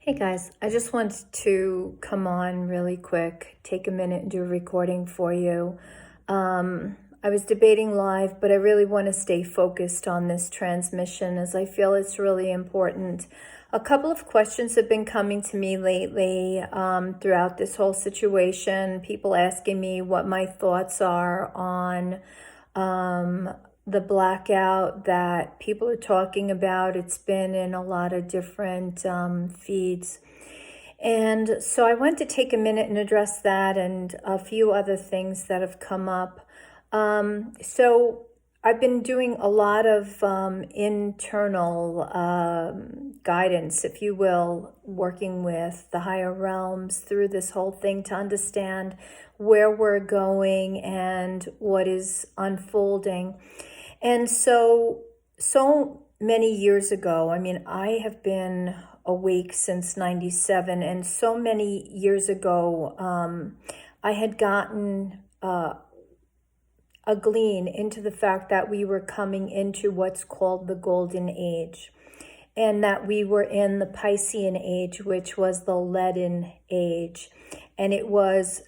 Hey guys, I just wanted to come on really quick, take a minute and do a recording for you. I was debating live, but I really want to stay focused on this transmission as I feel it's really important. A couple of questions have been coming to me lately throughout this whole situation. People asking me what my thoughts are on the blackout that people are talking about. It's been in a lot of different feeds. And so I want to take a minute and address that and a few other things that have come up. So I've been doing a lot of internal guidance, if you will, working with the higher realms through this whole thing to understand where we're going and what is unfolding. And so many years ago, I mean, I have been awake since 97, and so many years ago, I had gotten a glean into the fact that we were coming into what's called the Golden Age, and that we were in the Piscean Age, which was the leaden age. And it was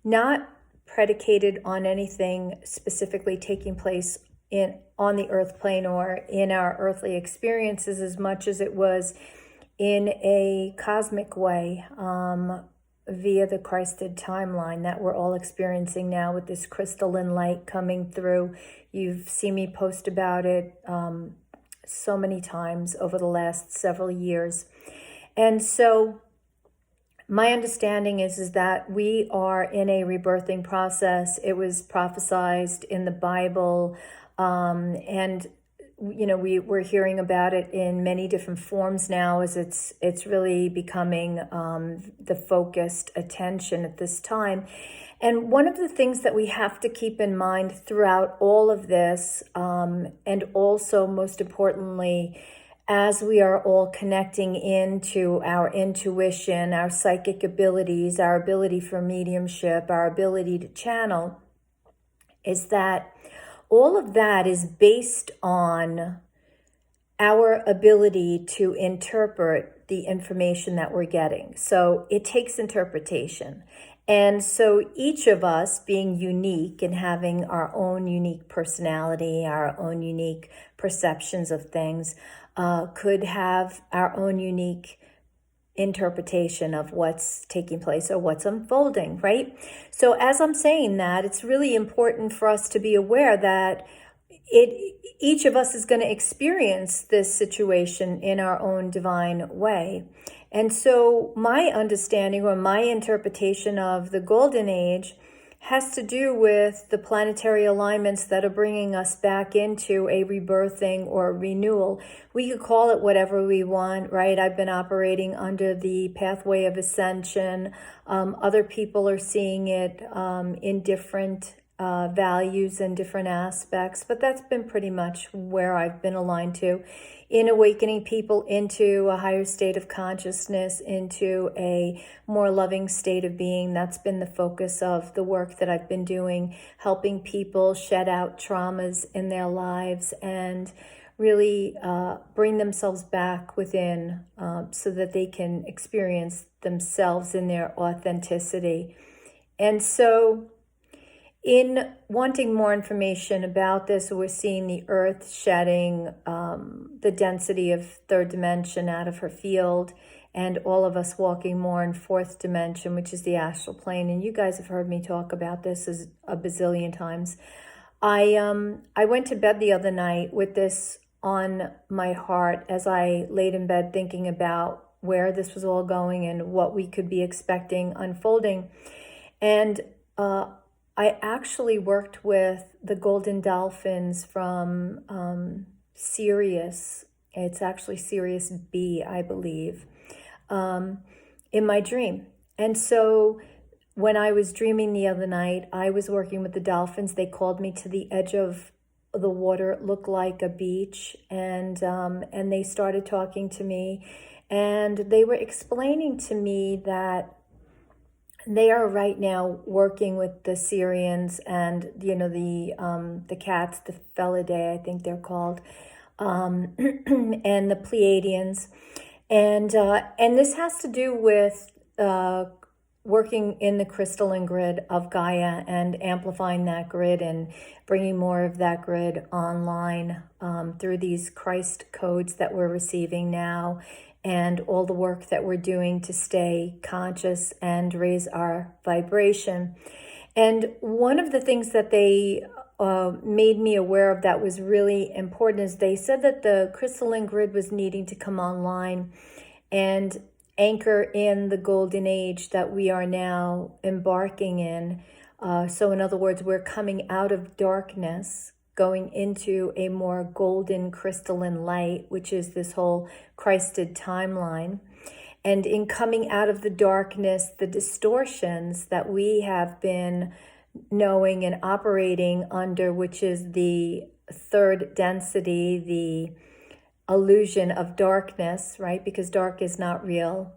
not predicated on anything specifically taking place on the earth plane or in our earthly experiences, as much as it was in a cosmic way via the Christed timeline that we're all experiencing now with this crystalline light coming through. You've seen me post about it so many times over the last several years. And so my understanding is that we are in a rebirthing process. It was prophesized in the Bible, and you know, we're hearing about it in many different forms now as it's really becoming the focused attention at this time. And one of the things that we have to keep in mind throughout all of this, and also most importantly, as we are all connecting into our intuition, our psychic abilities, our ability for mediumship, our ability to channel, is that all of that is based on our ability to interpret the information that we're getting. So it takes interpretation. And so each of us being unique and having our own unique personality, our own unique perceptions of things, could have our own unique interpretation of what's taking place or what's unfolding, right? So as I'm saying that, it's really important for us to be aware that each of us is going to experience this situation in our own divine way. And so my understanding or my interpretation of the Golden Age has to do with the planetary alignments that are bringing us back into a rebirthing or a renewal. We could call it whatever we want, right? I've been operating under the pathway of ascension. Other people are seeing it in different values and different aspects, but that's been pretty much where I've been aligned to, in awakening people into a higher state of consciousness, into a more loving state of being. That's been the focus of the work that I've been doing, helping people shed out traumas in their lives and really bring themselves back within so that they can experience themselves in their authenticity. And so in wanting more information about this, we're seeing the Earth shedding the density of third dimension out of her field, and all of us walking more in fourth dimension, which is the astral plane. And you guys have heard me talk about this a bazillion times. I went to bed the other night with this on my heart as I laid in bed thinking about where this was all going and what we could be expecting unfolding. And I actually worked with the Golden Dolphins from Sirius. It's actually Sirius B, I believe, in my dream. And so when I was dreaming the other night, I was working with the dolphins. They called me to the edge of the water. It looked like a beach, and they started talking to me, and they were explaining to me that they are right now working with the Syrians and, you know, the cats, the Felidae, I think they're called, and the Pleiadians. And this has to do with working in the crystalline grid of Gaia and amplifying that grid and bringing more of that grid online through these Christ codes that we're receiving now, and all the work that we're doing to stay conscious and raise our vibration. And one of the things that they made me aware of that was really important is they said that the crystalline grid was needing to come online and anchor in the golden age that we are now embarking in. So in other words, we're coming out of darkness, going into a more golden crystalline light, which is this whole Christed timeline. And in coming out of the darkness, the distortions that we have been knowing and operating under, which is the third density, the illusion of darkness, right? Because dark is not real,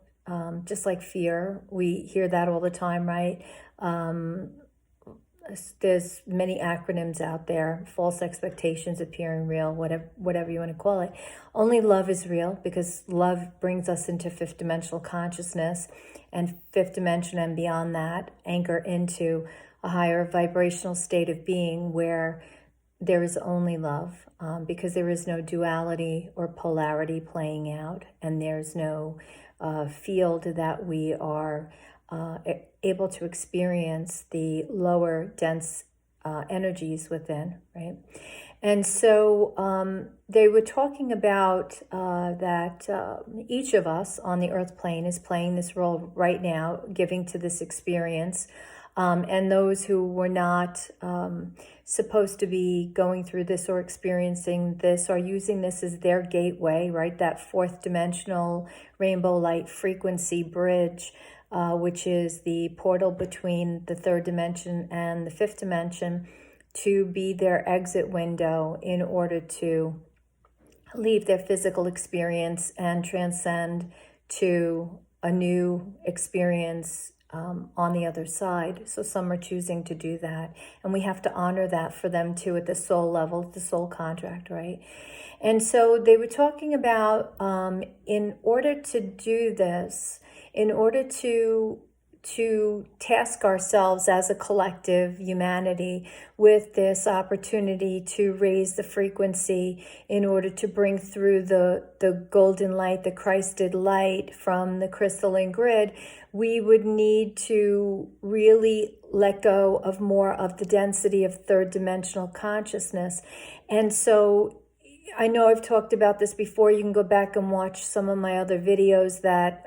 just like fear. We hear that all the time, right? There's many acronyms out there: false expectations appearing real, whatever you want to call it. Only love is real, because love brings us into fifth dimensional consciousness, and fifth dimension and beyond that anchor into a higher vibrational state of being where there is only love, because there is no duality or polarity playing out, and there's no field that we are able to experience the lower dense energies within, right? And so they were talking about that each of us on the earth plane is playing this role right now, giving to this experience. And those who were not supposed to be going through this or experiencing this are using this as their gateway, right? That fourth dimensional rainbow light frequency bridge, which is the portal between the third dimension and the fifth dimension, to be their exit window in order to leave their physical experience and transcend to a new experience on the other side. So some are choosing to do that, and we have to honor that for them too at the soul level, the soul contract, right? And so they were talking about in order to do this, in order to task ourselves as a collective humanity with this opportunity to raise the frequency in order to bring through the golden light, the Christed light from the crystalline grid, we would need to really let go of more of the density of third dimensional consciousness. And so I know I've talked about this before. You can go back and watch some of my other videos that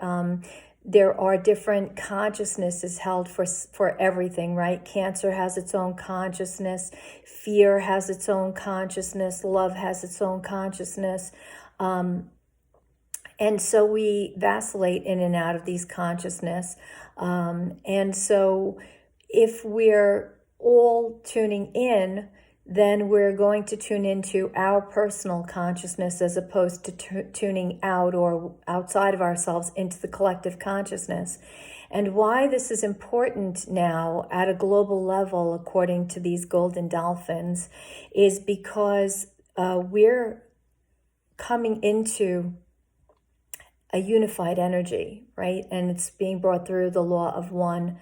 there are different consciousnesses held for everything, right? Cancer has its own consciousness. Fear has its own consciousness. Love has its own consciousness. And so we vacillate in and out of these consciousness. And so if we're all tuning in, then we're going to tune into our personal consciousness as opposed to tuning out or outside of ourselves into the collective consciousness. And why this is important now at a global level, according to these Golden Dolphins, is because we're coming into a unified energy, right? And it's being brought through the law of one.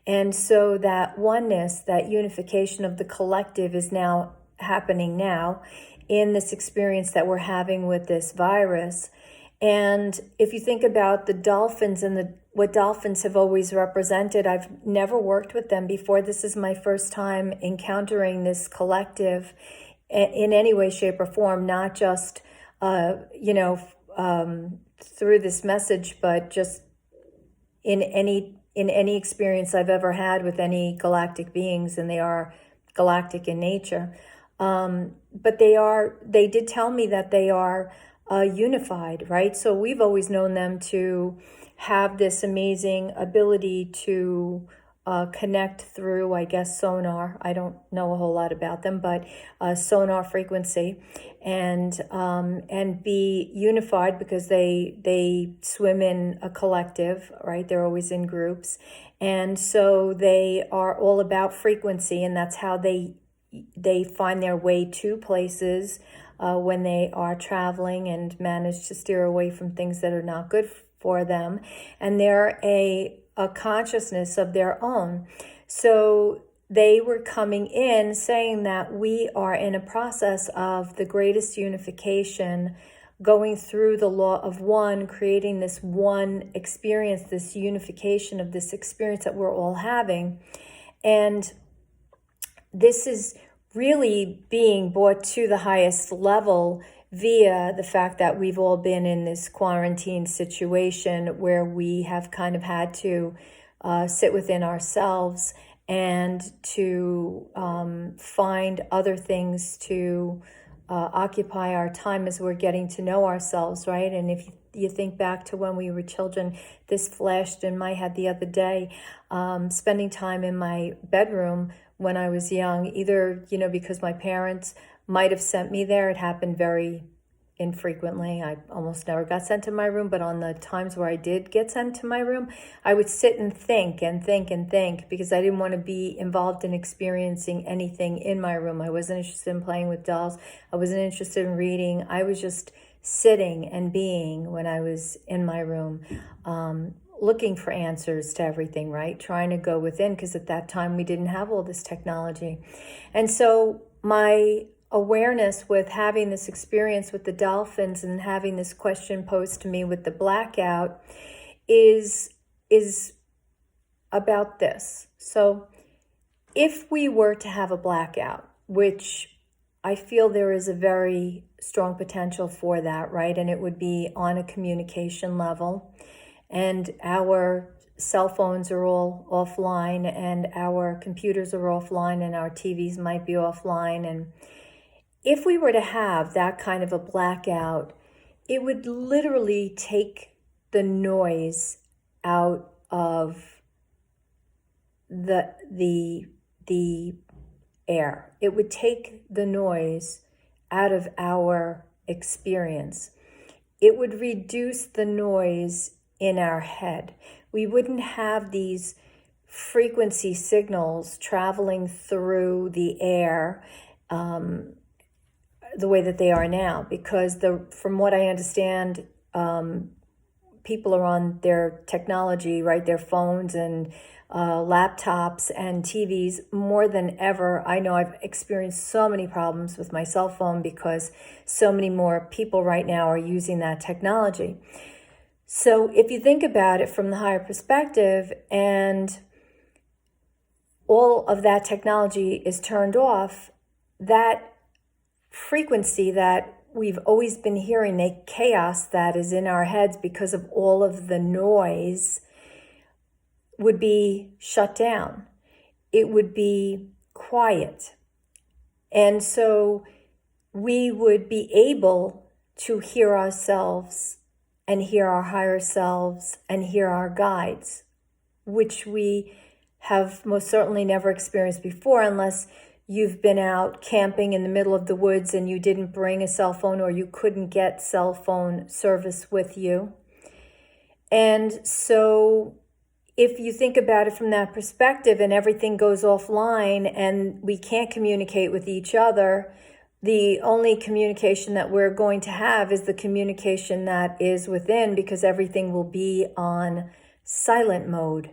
And so that oneness, that unification of the collective is now happening now in this experience that we're having with this virus. And if you think about the dolphins and what dolphins have always represented, I've never worked with them before. This is my first time encountering this collective in any way, shape, or form, not just, through this message, but just in any experience I've ever had with any galactic beings, and they are galactic in nature. But they did tell me that they are unified, right? So we've always known them to have this amazing ability to connect through, I guess, sonar. I don't know a whole lot about them, but sonar frequency, and be unified because they swim in a collective, right? They're always in groups, and so they are all about frequency, and that's how they find their way to places when they are traveling and manage to steer away from things that are not good for them. And they're a consciousness of their own. So they were coming in saying that we are in a process of the greatest unification, going through the law of one, creating this one experience, this unification of this experience that we're all having. And this is really being brought to the highest level via the fact that we've all been in this quarantine situation where we have kind of had to sit within ourselves and to find other things to occupy our time as we're getting to know ourselves, right? And if you think back to when we were children, this flashed in my head the other day, spending time in my bedroom when I was young, either, because my parents might have sent me there. It happened very infrequently. I almost never got sent to my room, but on the times where I did get sent to my room, I would sit and think and think and think because I didn't want to be involved in experiencing anything in my room. I wasn't interested in playing with dolls. I wasn't interested in reading. I was just sitting and being when I was in my room, looking for answers to everything, right? Trying to go within, because at that time we didn't have all this technology. And so my awareness with having this experience with the dolphins and having this question posed to me with the blackout is about this. So if we were to have a blackout, which I feel there is a very strong potential for that, right? And it would be on a communication level, and our cell phones are all offline, and our computers are offline, and our TVs might be offline. And if we were to have that kind of a blackout, it would literally take the noise out of the air. It would take the noise out of our experience. It would reduce the noise in our head. We wouldn't have these frequency signals traveling through the air the way that they are now, because from what I understand, people are on their technology, right? Their phones and laptops and TVs more than ever. I know I've experienced so many problems with my cell phone because so many more people right now are using that technology. So if you think about it from the higher perspective, and all of that technology is turned off, that frequency that we've always been hearing, the chaos that is in our heads because of all of the noise, would be shut down. It would be quiet. And so we would be able to hear ourselves and hear our higher selves and hear our guides, which we have most certainly never experienced before, unless you've been out camping in the middle of the woods and you didn't bring a cell phone, or you couldn't get cell phone service with you. And so if you think about it from that perspective, and everything goes offline and we can't communicate with each other, the only communication that we're going to have is the communication that is within, because everything will be on silent mode,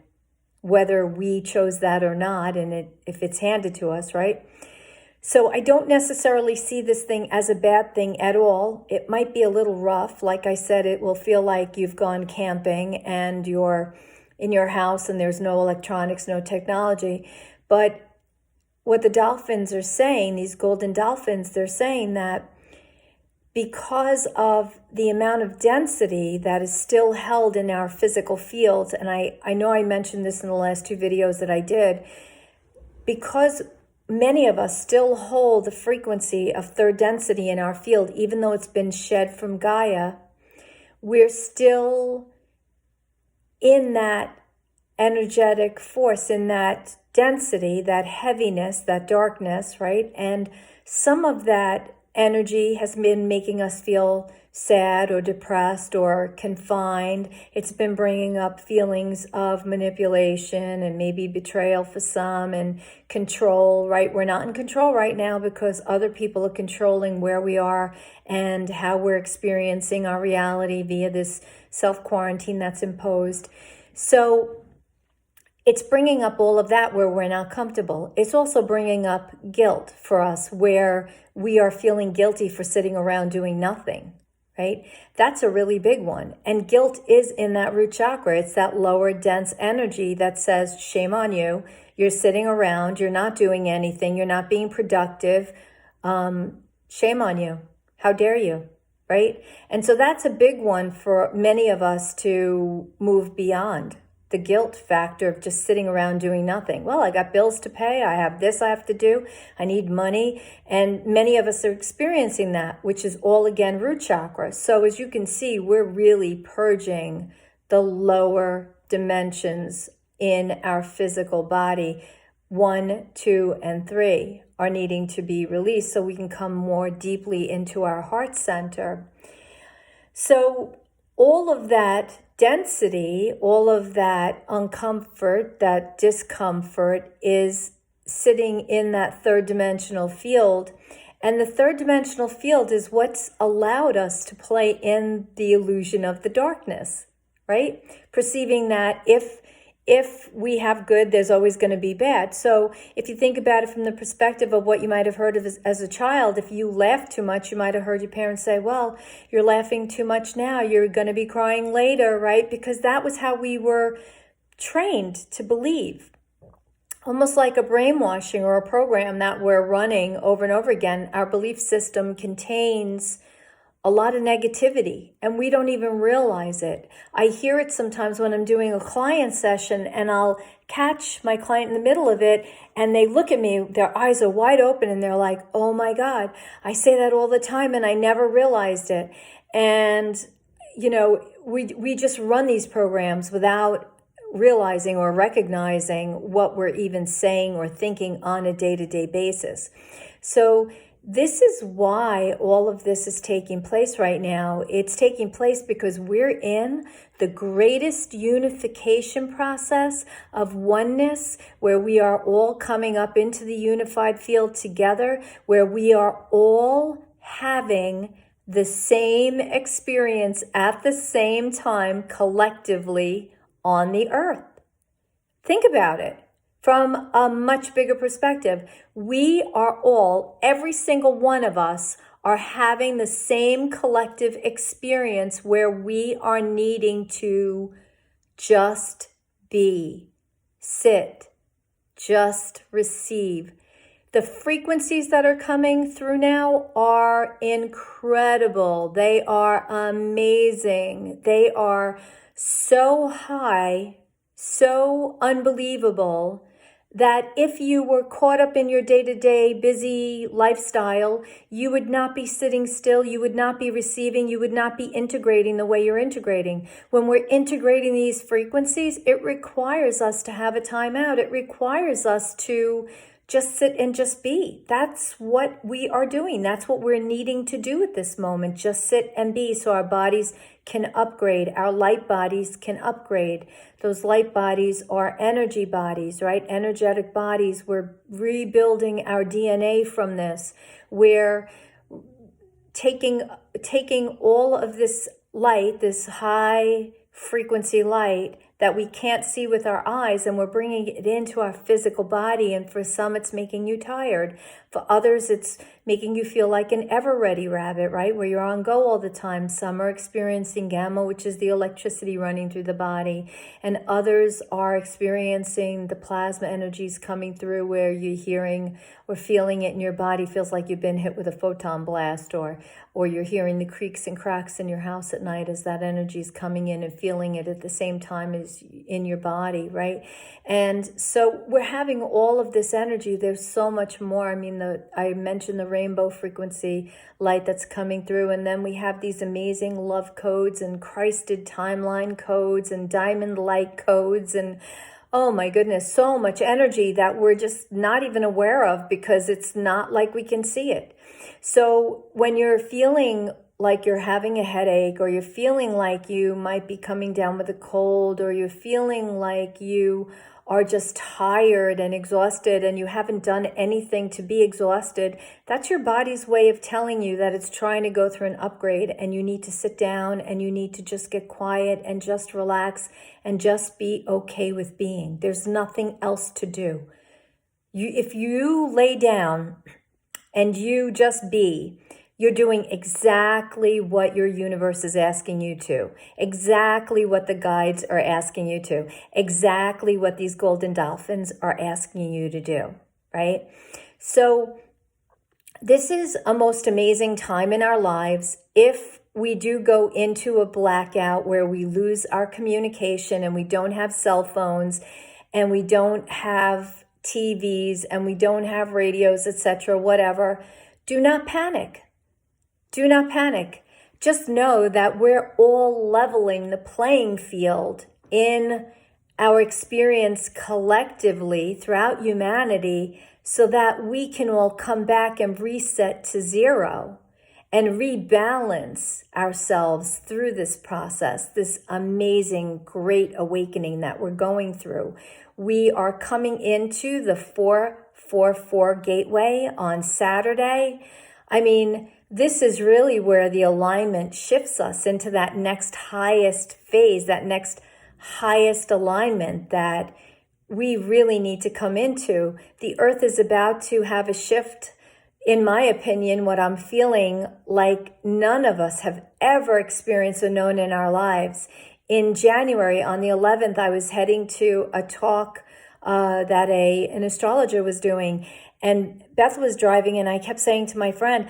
whether we chose that or not, and if it's handed to us, right? So I don't necessarily see this thing as a bad thing at all. It might be a little rough. Like I said, it will feel like you've gone camping and you're in your house and there's no electronics, no technology. But what the dolphins are saying, these golden dolphins, they're saying that because of the amount of density that is still held in our physical fields, and I know I mentioned this in the last two videos that I did, because many of us still hold the frequency of third density in our field, even though it's been shed from Gaia, we're still in that energetic force, in that density, that heaviness, that darkness, right? And some of that energy has been making us feel sad or depressed or confined. It's been bringing up feelings of manipulation and maybe betrayal for some, and control, right? We're not in control right now because other people are controlling where we are and how we're experiencing our reality via this self-quarantine that's imposed. So it's bringing up all of that where we're not comfortable. It's also bringing up guilt for us, where we are feeling guilty for sitting around doing nothing, right? That's a really big one. And guilt is in that root chakra. It's that lower dense energy that says, shame on you. You're sitting around. You're not doing anything. You're not being productive. Shame on you. How dare you, right? And so that's a big one for many of us to move beyond. The guilt factor of just sitting around doing nothing. Well, I got bills to pay. I have this I have to do. I need money. And many of us are experiencing that, which is all, again, root chakra. So as you can see, we're really purging the lower dimensions in our physical body. 1, 2, and 3 are needing to be released so we can come more deeply into our heart center. So all of that density, all of that uncomfort, that discomfort is sitting in that third dimensional field. And the third dimensional field is what's allowed us to play in the illusion of the darkness, right? Perceiving that if we have good, there's always going to be bad. So if you think about it from the perspective of what you might have heard of as a child, if you laugh too much, you might have heard your parents say, well, you're laughing too much now, you're going to be crying later, right? Because that was how we were trained to believe. Almost like a brainwashing or a program that we're running over and over again. Our belief system contains a lot of negativity, and we don't even realize it. I hear it sometimes when I'm doing a client session, and I'll catch my client in the middle of it, and they look at me, their eyes are wide open, and they're like, oh my God, I say that all the time, and I never realized it. And, you know, we just run these programs without realizing or recognizing what we're even saying or thinking on a day-to-day basis. So this is why all of this is taking place right now. It's taking place because we're in the greatest unification process of oneness, where we are all coming up into the unified field together, where we are all having the same experience at the same time collectively on the earth. Think about it. From a much bigger perspective, we are all, every single one of us, are having the same collective experience where we are needing to just be, sit, just receive. The frequencies that are coming through now are incredible. They are amazing. They are so high, so unbelievable, that if you were caught up in your day-to-day busy lifestyle, you would not be sitting still, you would not be receiving, you would not be integrating the way you're integrating. When we're integrating these frequencies, it requires us to have a timeout. It requires us to just sit and just be. That's what we are doing. That's what we're needing to do at this moment. Just sit and be so our bodies can upgrade. Our light bodies can upgrade. Those light bodies are energy bodies, right? Energetic bodies. We're rebuilding our DNA from this. We're taking all of this light, this high frequency light that we can't see with our eyes, and we're bringing it into our physical body. And for some, it's making you tired. For others, it's making you feel like an ever-ready rabbit, right? Where you're on go all the time. Some are experiencing gamma, which is the electricity running through the body. And others are experiencing the plasma energies coming through, where you're hearing or feeling it in your body. Feels like you've been hit with a photon blast, or you're hearing the creaks and cracks in your house at night as that energy is coming in, and feeling it at the same time as in your body, right? And so we're having all of this energy. There's so much more. I mean, I mentioned the rainbow frequency light that's coming through, and then we have these amazing love codes and Christed timeline codes and diamond light codes, and Oh my goodness, so much energy that we're just not even aware of because it's not like we can see it. So when you're feeling like you're having a headache, or you're feeling like you might be coming down with a cold, or you're feeling like you are just tired and exhausted and you haven't done anything to be exhausted, that's your body's way of telling you that it's trying to go through an upgrade, and you need to sit down and you need to just get quiet and just relax and just be okay with being. There's nothing else to do. If you lay down and you just be, you're doing exactly what your universe is asking you to, exactly what the guides are asking you to, exactly what these golden dolphins are asking you to do, right? So this is a most amazing time in our lives. If we do go into a blackout where we lose our communication and we don't have cell phones and we don't have TVs and we don't have radios, etc., whatever, do not panic. Do not panic. Just know that we're all leveling the playing field in our experience collectively throughout humanity, so that we can all come back and reset to zero and rebalance ourselves through this process, this amazing, great awakening that we're going through. We are coming into the 444 gateway on Saturday. I mean, this is really where the alignment shifts us into that next highest phase, that next highest alignment that we really need to come into. The earth is about to have a shift, in my opinion, what I'm feeling like none of us have ever experienced or known in our lives. In January, on the 11th, I was heading to a talk that an astrologer was doing, and Beth was driving, and I kept saying to my friend,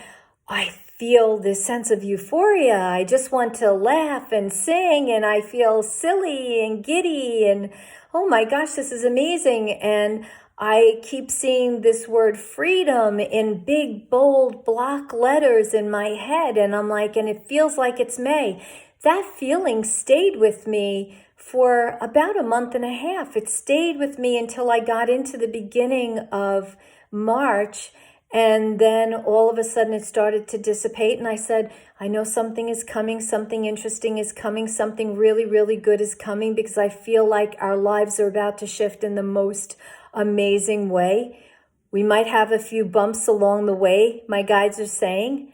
I feel this sense of euphoria. I just want to laugh and sing, and I feel silly and giddy, and oh my gosh, this is amazing. And I keep seeing this word freedom in big, bold block letters in my head, and I'm like, and it feels like it's May. That feeling stayed with me for about a month and a half. It stayed with me until I got into the beginning of March. And then all of a sudden it started to dissipate. And I said, I know something is coming, something interesting is coming, something really, really good is coming, because I feel like our lives are about to shift in the most amazing way. We might have a few bumps along the way, my guides are saying.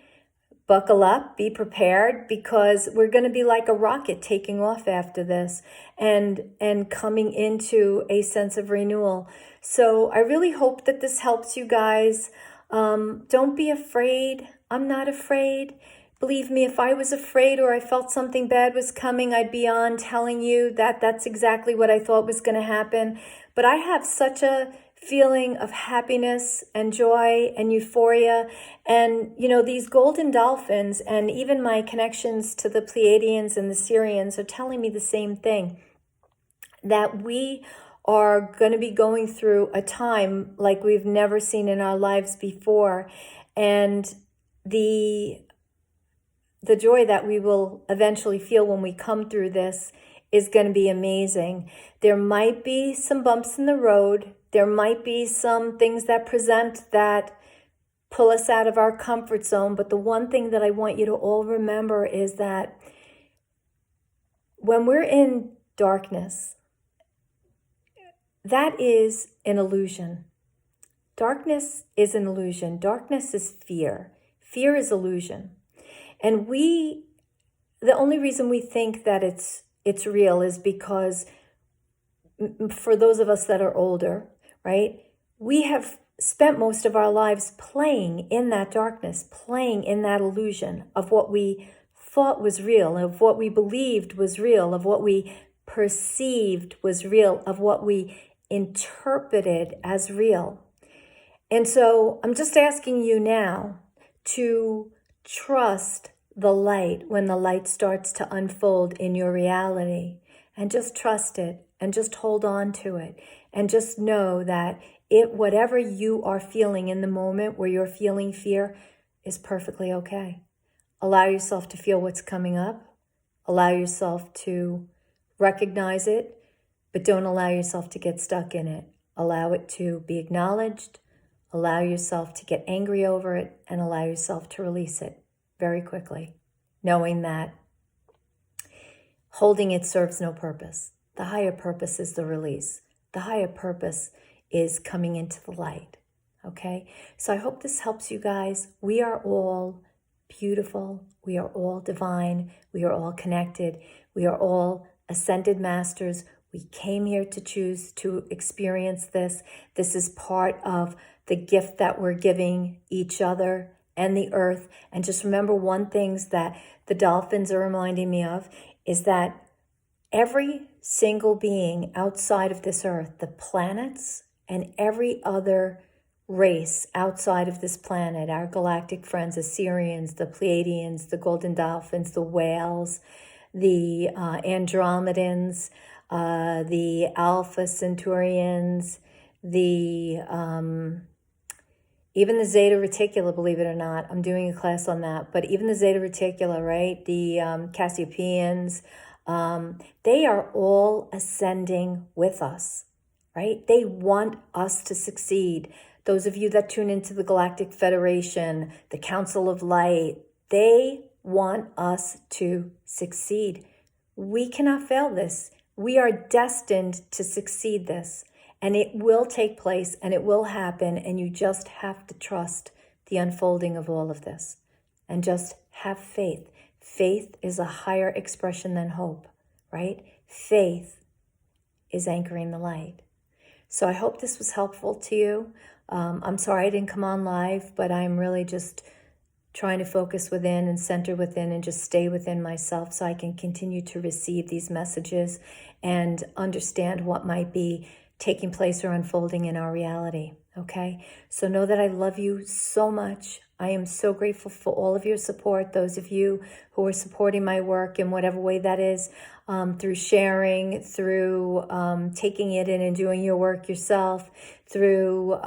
Buckle up, be prepared, because we're going to be like a rocket taking off after this and coming into a sense of renewal. So I really hope that this helps you guys. Don't be afraid. I'm not afraid. Believe me, if I was afraid or I felt something bad was coming, I'd be on telling you that that's exactly what I thought was going to happen. But I have such a feeling of happiness and joy and euphoria. And, you know, these golden dolphins and even my connections to the Pleiadians and the Sirians are telling me the same thing, that we are going to be going through a time like we've never seen in our lives before. And the joy that we will eventually feel when we come through this is going to be amazing. There might be some bumps in the road. There might be some things that present that pull us out of our comfort zone. But the one thing that I want you to all remember is that when we're in darkness, that is an illusion. Darkness is an illusion. Darkness is fear. Fear is illusion. And the only reason we think that it's real is because for those of us that are older, right, we have spent most of our lives playing in that darkness, playing in that illusion of what we thought was real, of what we believed was real, of what we perceived was real, of what we interpreted as real. And so I'm just asking you now to trust the light when the light starts to unfold in your reality, and just trust it and just hold on to it, and just know that whatever you are feeling in the moment where you're feeling fear is perfectly okay. Allow yourself to feel what's coming up. Allow yourself to recognize it. but don't allow yourself to get stuck in it. Allow it to be acknowledged, allow yourself to get angry over it, and allow yourself to release it very quickly, knowing that holding it serves no purpose. The higher purpose is the release. The higher purpose is coming into the light, okay? So I hope this helps you guys. We are all beautiful. We are all divine. We are all connected. We are all ascended masters. We came here to choose to experience this. This is part of the gift that we're giving each other and the earth. And just remember one thing that the dolphins are reminding me of is that every single being outside of this earth, the planets and every other race outside of this planet, our galactic friends, the Sirians, the Pleiadians, the Golden Dolphins, the whales, the Andromedans, the Alpha Centaurians, even the Zeta Reticula, believe it or not. I'm doing a class on that. But even the Zeta Reticula, right? The Cassiopeians, they are all ascending with us, right? They want us to succeed. Those of you that tune into the Galactic Federation, the Council of Light, they want us to succeed. We cannot fail this. We are destined to succeed this. And it will take place and it will happen. And you just have to trust the unfolding of all of this. And just have faith. Faith is a higher expression than hope, right? Faith is anchoring the light. So I hope this was helpful to you. I'm sorry I didn't come on live, but I'm really just trying to focus within and center within and just stay within myself so I can continue to receive these messages and understand what might be taking place or unfolding in our reality, okay? So know that I love you so much. I am so grateful for all of your support, those of you who are supporting my work in whatever way that is, through sharing, through taking it in and doing your work yourself, through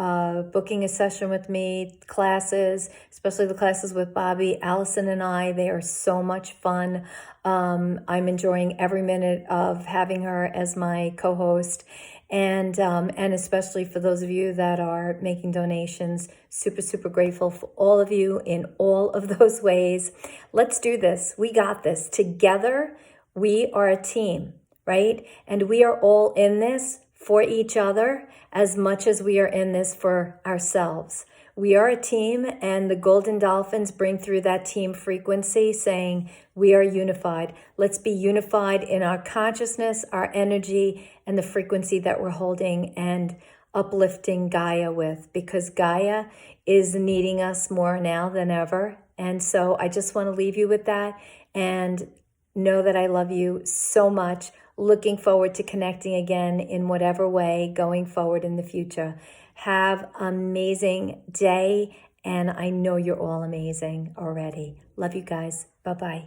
booking a session with me, classes, especially the classes with Bobby, Allison, and I. They are so much fun. I'm enjoying every minute of having her as my co-host. And especially for those of you that are making donations, super, super grateful for all of you in all of those ways. Let's do this. We got this. Together, we are a team, right? And we are all in this for each other as much as we are in this for ourselves. We are a team, and the Golden Dolphins bring through that team frequency saying, we are unified. Let's be unified in our consciousness, our energy, and the frequency that we're holding and uplifting Gaia with, because Gaia is needing us more now than ever. And so I just want to leave you with that and know that I love you so much. Looking forward to connecting again in whatever way going forward in the future. Have an amazing day, and I know you're all amazing already. Love you guys. Bye-bye.